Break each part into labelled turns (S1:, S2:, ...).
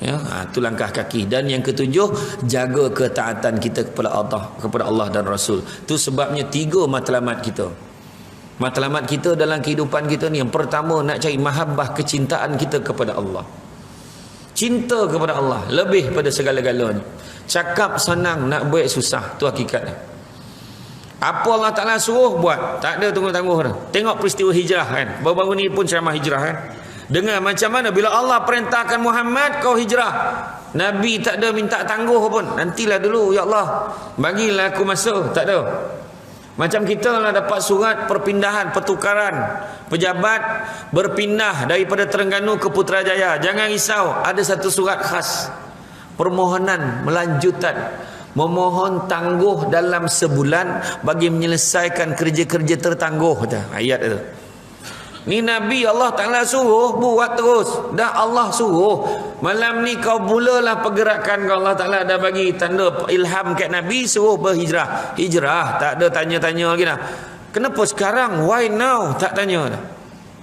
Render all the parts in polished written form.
S1: Ya, itu langkah kaki. Dan yang ketujuh, jaga ketaatan kita kepada Allah dan Rasul. Itu sebabnya 3 matlamat kita. Matlamat kita dalam kehidupan kita ni, yang pertama nak cari mahabbah, kecintaan kita kepada Allah. Cinta kepada Allah lebih pada segala-galanya. Cakap senang, nak buat susah. Tu hakikatnya. Apa Allah Ta'ala suruh buat, tak ada tunggu-tangguh dah. Tengok peristiwa hijrah kan, baru-baru ni pun ceramah hijrah kan. Dengar macam mana bila Allah perintahkan Muhammad kau hijrah, Nabi tak ada minta tangguh pun. Nantilah dulu ya Allah, bagilah aku masa. Tak ada. Macam kita lah dapat surat perpindahan, pertukaran pejabat, berpindah daripada Terengganu ke Putrajaya. Jangan risau, ada satu surat khas, permohonan melanjutan, memohon tangguh dalam sebulan bagi menyelesaikan kerja-kerja tertangguh. Ayat itu. Ni Nabi Allah Ta'ala suruh buat terus. Dah Allah suruh. Malam ni kau mulalah pergerakan kau. Allah Ta'ala dah bagi tanda ilham kat Nabi, suruh berhijrah. Hijrah, tak ada tanya-tanya lagi dah. Kenapa sekarang? Why now? Tak tanya dah.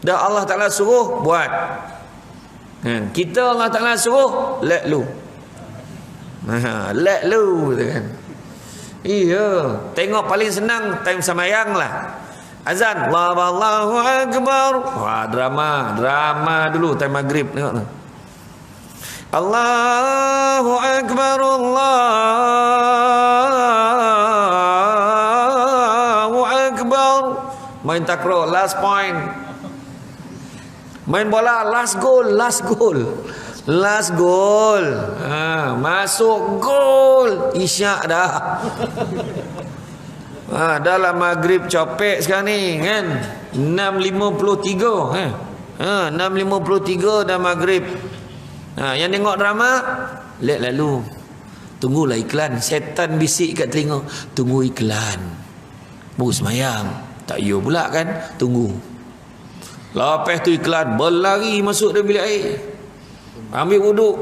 S1: Dah Allah Ta'ala suruh buat. Kita Allah Ta'ala suruh let lu. Let lu kan. Iya, tengok paling senang time sembahyang lah. Azan, Allahu Akbar. Wah, drama dulu time maghrib tengok tu. Allahu Akbar, Allahu Akbar. Main takraw, last point. Main bola, last goal. Masuk gol, isyak dah. Dalam maghrib copek sekarang ni kan 6.53 6.53 dah maghrib. Yang tengok drama let lalu, tunggulah iklan. Setan bisik kat telinga, tunggu iklan baru semayang. Tak ya pula kan, tunggu. Lepas tu iklan, berlari masuk dalam bilik air, ambil wuduk,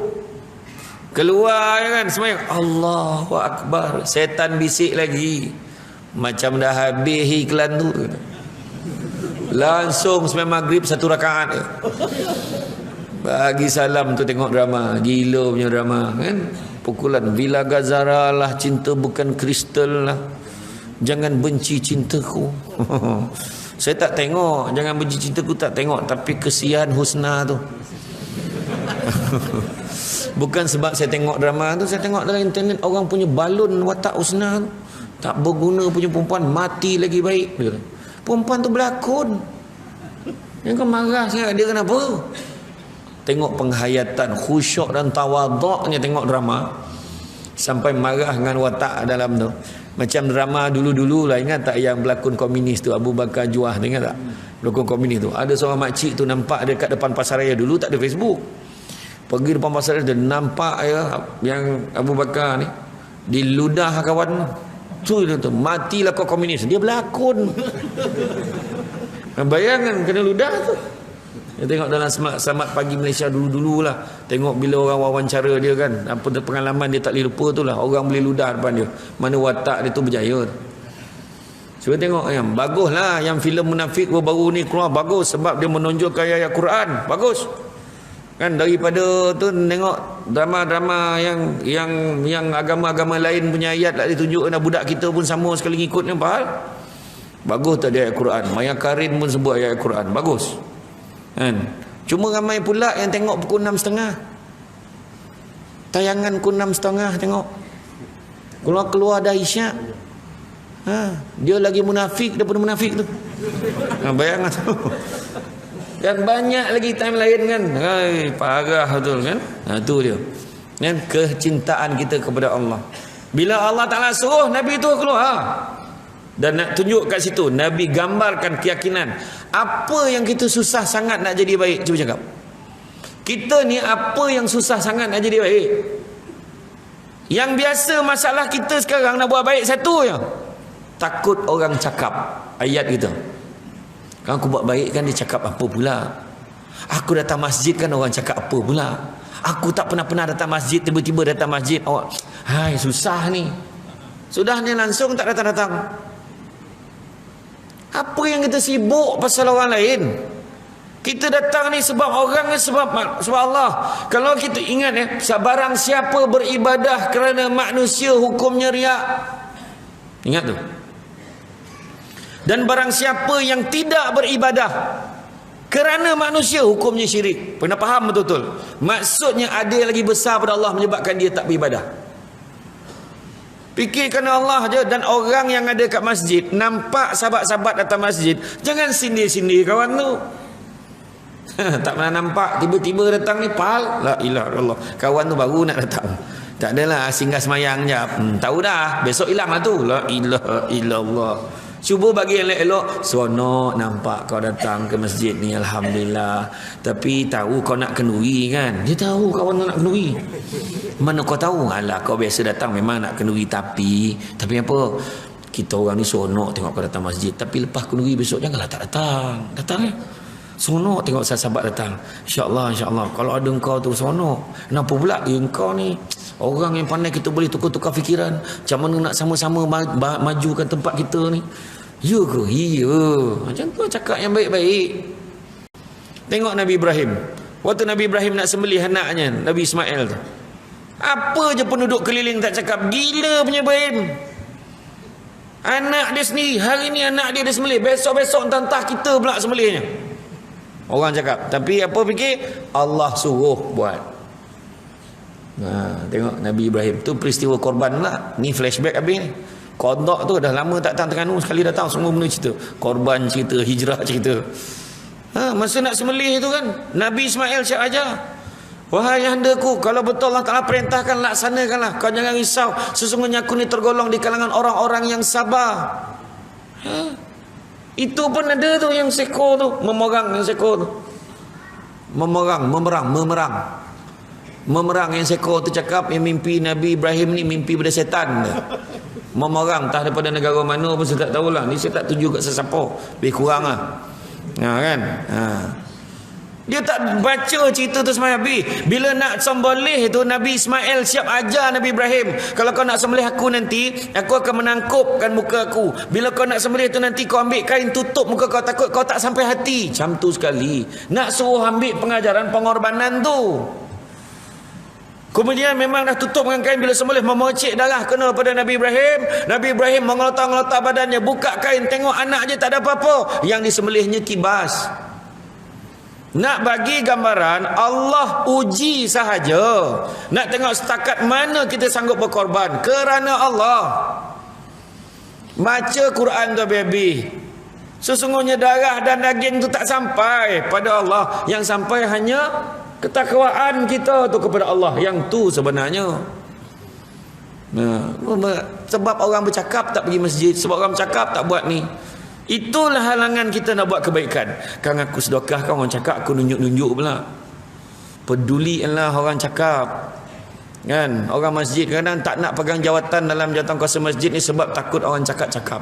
S1: keluar kan semayang. Allahu Akbar. Setan bisik lagi, macam dah habis iklan tu, langsung sembahyang maghrib 1 rakaat bagi salam tu. Tengok drama, gila punya drama kan. Pukulan Bila Gazara lah, cinta bukan kristal lah, jangan benci cintaku. Saya tak tengok jangan benci cintaku, tak tengok, tapi kesian Husna tu. Bukan sebab saya tengok drama tu, saya tengok dalam internet orang punya balon watak Husna tu. Tak berguna punya perempuan, mati lagi baik. Perempuan tu berlakon. Yang kau marah sangat dia kenapa? Tengok penghayatan, khusyuk dan tawaduknya tengok drama, sampai marah dengan watak dalam tu. Macam drama dulu-dulu lah, ingat tak yang berlakon komunis tu, Abu Bakar Juah, ingat tak? Berlakon komunis tu. Ada seorang makcik tu nampak dekat depan Pasaraya, dulu tak ada Facebook. Pergi depan Pasaraya, dia nampak ya yang Abu Bakar ni diludah kawan tu, matilah kau komunis. Dia berlakon. Bayangan kena ludah tu. Dia tengok dalam Selamat Pagi Malaysia dulu-dulu lah, tengok bila orang wawancara dia kan, apa pengalaman dia tak boleh lupa tu lah. Orang boleh ludah depan dia, mana watak dia tu berjaya. Cuba tengok yang bagus lah, yang filem Munafik baru ni keluar, bagus sebab dia menonjolkan ayat Quran, bagus kan. Daripada tu tengok drama-drama yang agama-agama lain punya ayat tak ditunjukkan, budak kita pun sama sekali ngikutnya, faham? Bagus tak dia ayat Quran. Maya Karin pun sebut ayat Quran, bagus kan. Cuma ramai pula yang tengok pukul 6.30, tayangan pukul 6.30 tengok, keluar dah isyak. Dia lagi munafik daripada munafik tu. Bayangkan tu. Dan banyak lagi time lain kan. Parah betul kan. Tu dia kan, kecintaan kita kepada Allah. Bila Allah Ta'ala suruh, Nabi tu keluar. Dan nak tunjuk kat situ, Nabi gambarkan keyakinan. Apa yang kita susah sangat nak jadi baik? Cuba cakap. Kita ni apa yang susah sangat nak jadi baik? Yang biasa masalah kita sekarang nak buat baik satu je, takut orang cakap. Ayat kita, kalau aku buat baik kan dia cakap apa pula. Aku datang masjid kan orang cakap apa pula. Aku tak pernah datang masjid, tiba-tiba datang masjid, hai susah ni. Sudah ni langsung tak datang-datang. Apa yang kita sibuk pasal orang lain? Kita datang ni sebab orang ni, sebab Allah. Kalau kita ingat barang siapa beribadah kerana manusia, hukumnya riak. Ingat tu. Dan barang siapa yang tidak beribadah kerana manusia, hukumnya syirik. Pernah faham betul-betul? Maksudnya ada yang lagi besar pada Allah menyebabkan dia tak beribadah. Fikirkan Allah je. Dan orang yang ada kat masjid, nampak sahabat-sahabat datang masjid, jangan sindir-sindir kawan tu. Tak pernah nampak, tiba-tiba datang ni, pal, la ilaha illallah, kawan tu baru nak datang. Tak adalah singgah semayang je. Tahu dah, besok hilang lah tu. La ilaha illallah. Cuba bagi yang elok, seronok nampak kau datang ke masjid ni, alhamdulillah. Tapi tahu kau nak kenduri kan? Dia tahu kawan tu nak kenduri. Mana kau tahu? Alah, kau biasa datang memang nak kenduri, tapi apa? Kita orang ni seronok tengok kau datang masjid. Tapi lepas kenduri besok janganlah tak datang. Datang ya. Seronok tengok sahabat datang. InsyaAllah, insyaAllah. Kalau ada engkau tu seronok. Kenapa pula engkau ni orang yang pandai, kita boleh tukar-tukar fikiran. Macam mana nak sama-sama majukan tempat kita ni. Ya ke? Ya. Macam tu cakap yang baik-baik. Tengok Nabi Ibrahim. Waktu Nabi Ibrahim nak sembelih anaknya, Nabi Ismail tu. Apa je penduduk keliling tak cakap, gila punya Ibrahim. Anak dia sendiri, hari ni anak dia sembelih, besok-besok entah kita pula sembelihnya. Orang cakap, tapi apa fikir? Allah suruh buat. Tengok Nabi Ibrahim tu peristiwa korban lah. Ni flashback habis ni. Qadha tu dah lama tak datang Terengganu, sekali datang semua benda cerita. Korban cerita, hijrah cerita. Masa nak sembelih tu kan, Nabi Ismail cakap aja, wahai ayahandaku, kalau betul Allah Ta'ala perintahkan, laksanakanlah. Kau jangan risau, sesungguhnya aku ni tergolong di kalangan orang-orang yang sabar. Itu pun ada tu yang seko tu, memerang yang seko tu. Memerang yang seko tu cakap yang mimpi Nabi Ibrahim ni mimpi pada setan dia. Memerang entah daripada negara mana pun saya tak tahulah. Ni saya tak tuju kat sesiapa. Lebih kurang lah. Kan? Dia tak baca cerita tu sama Nabi. Bila nak sembelih tu, Nabi Ismail siap ajar Nabi Ibrahim. Kalau kau nak sembelih aku nanti, aku akan menangkupkan muka aku. Bila kau nak sembelih tu nanti, kau ambil kain tutup muka kau, takut kau tak sampai hati. Macam tu sekali. Nak suruh ambil pengajaran pengorbanan tu. Kemudian memang dah tutup dengan kain. Bila sembelih memercik darah kena pada Nabi Ibrahim. Nabi Ibrahim mengelotak-ngelotak badannya, buka kain, tengok anak je tak ada apa-apa. Yang disembelihnya kibas. Nak bagi gambaran Allah uji sahaja. Nak tengok setakat mana kita sanggup berkorban kerana Allah. Baca Quran tu baby. Sesungguhnya darah dan daging tu tak sampai pada Allah. Yang sampai hanya ketakwaan kita tu kepada Allah. Yang tu sebenarnya. Sebab orang bercakap tak pergi masjid, sebab orang bercakap tak buat ni. Itulah halangan kita nak buat kebaikan. Kan aku sedekah, kan orang cakap aku nunjuk-nunjuk pula. Pedulilah orang cakap. Kan? Orang masjid kadang tak nak pegang jawatan dalam jawatan kuasa masjid ni sebab takut orang cakap-cakap.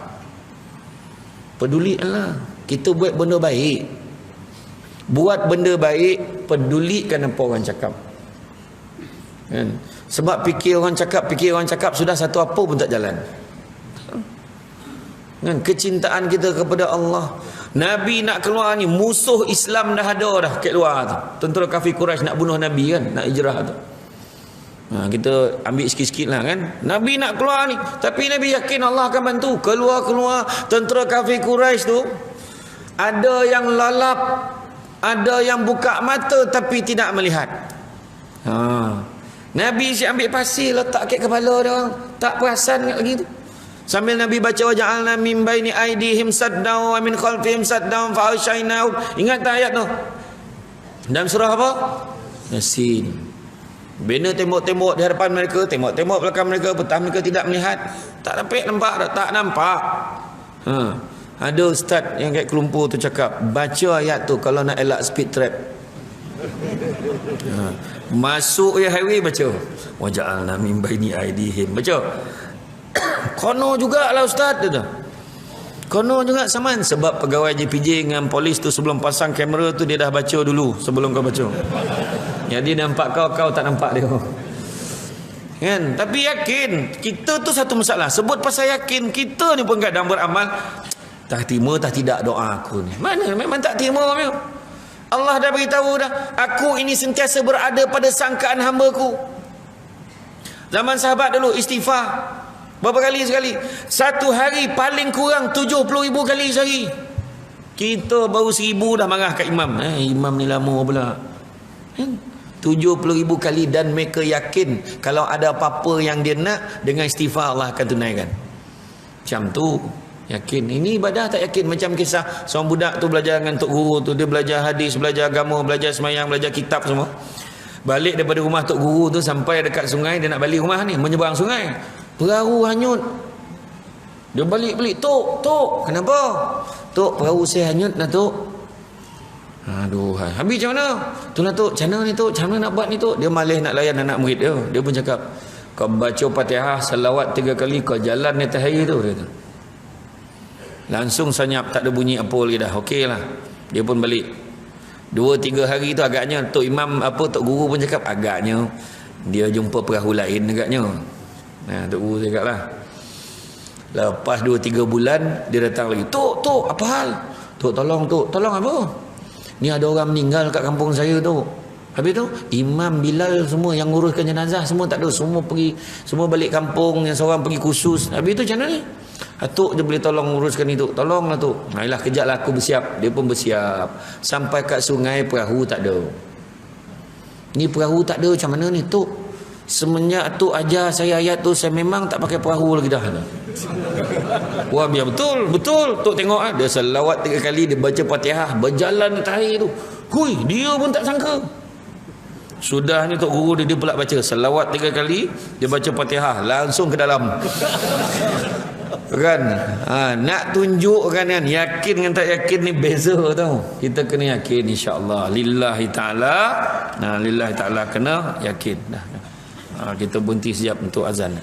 S1: Pedulilah. Kita buat benda baik. Buat benda baik, pedulikan apa orang cakap. Kan? Sebab fikir orang cakap sudah satu apa pun tak jalan. Kan? Kecintaan kita kepada Allah. Nabi nak keluar ni, musuh Islam dah ada dah kat luar tu. Tentera kafir Quraisy nak bunuh Nabi kan, nak hijrah tu. Kita ambil sikit-sikit lah kan. Nabi nak keluar ni, tapi Nabi yakin Allah akan bantu. Keluar tentera kafir Quraisy tu, ada yang lalap, ada yang buka mata tapi tidak melihat. Nabi si ambil pasir letak kat kepala dia orang, tak perasan lagi tu. Sambil Nabi baca waja'alna min baini aidihim saddan wa min khalfihim saddan fa aghshaynahum. Ingat tak ayat tu? Dalam surah apa? Yasin. Bina tembok-tembok di hadapan mereka, tembok-tembok belakang mereka, petang mereka tidak melihat. Tak nampak, tak nampak. Ada ustaz yang kat Kuala Lumpur tu cakap, baca ayat tu kalau nak elak speed trap. Masuk ya highway baca waja'alna min baini aidihim, baca. Kono jugalah ustaz tu. Kono juga saman. Sebab pegawai JPJ dengan polis tu sebelum pasang kamera tu dia dah baca dulu sebelum kau baca. Jadi nampak kau tak nampak dia. Kan? Tapi yakin kita tu satu masalah. Sebut pasal yakin, kita ni pun kadang beramal tak terima tak tidak doa aku ni. Mana memang tak terima dia. Allah dah beritahu dah, aku ini sentiasa berada pada sangkaan hamba-Ku. Zaman sahabat dulu istighfar berapa kali sekali? Satu hari paling kurang 70,000 kali sehari. Kita baru 1,000 dah marah kat imam. Imam ni lama pula. 70,000 kali, dan mereka yakin kalau ada apa-apa yang dia nak, dengan istighfar Allah akan tunaikan. Macam tu. Yakin. Ini ibadah tak yakin. Macam kisah seorang budak tu belajar dengan tok guru tu. Dia belajar hadis, belajar agama, belajar semayang, belajar kitab semua. Balik daripada rumah tok guru tu sampai dekat sungai. Dia nak balik rumah ni, menyeberang sungai, perahu hanyut. Dia balik-balik, Tok, kenapa? Tok, perahu saya hanyut dah, Tok. Aduh, habis macam mana? Itulah Tok, macam mana ni Tok? Macam mana nak buat ni Tok? Dia malas nak layan anak murid dia. Dia pun cakap, kau baca Fatihah selawat 3 kali, kau jalan di atas air tu. Dia kata. Langsung senyap, tak ada bunyi apa lagi dah. Okey lah. Dia pun balik. 2-3 hari tu agaknya Tok Imam Tok Guru pun cakap agaknya dia jumpa perahu lain agaknya. Nah, Tok Guru cakap lah. Lepas 2-3 bulan dia datang lagi. Tok, apa hal? Tok, tolong Tok. Tolong apa? Ni ada orang meninggal kat kampung saya tu. Habis tu Imam Bilal semua yang nguruskan jenazah semua tak ada. Semua pergi, semua balik kampung, yang seorang pergi khusus. Habis tu macam mana ni? Tok je boleh tolong uruskan itu. Tolonglah Tok. Ayolah kejaplah aku bersiap. Dia pun bersiap. Sampai kat sungai perahu tak ada. Ni perahu tak ada, macam mana ni Tok? Semenjak Tok ajar saya ayat tu, saya memang tak pakai perahu lagi dah. Wah, biar betul. Tok tengok dia selawat 3 kali, dia baca Fatihah, berjalan atas air tu. Hui, dia pun tak sangka. Sudahnya Tok Guru dia pula baca selawat 3 kali, dia baca Fatihah, langsung ke dalam. Kan? Nak tunjukkan kan, yakin dengan tak yakin ni beza tau. Kita kena yakin insya-Allah. Lillahi taala. Lillahi taala kena yakin. Dah. Kita berhenti sekejap untuk azan.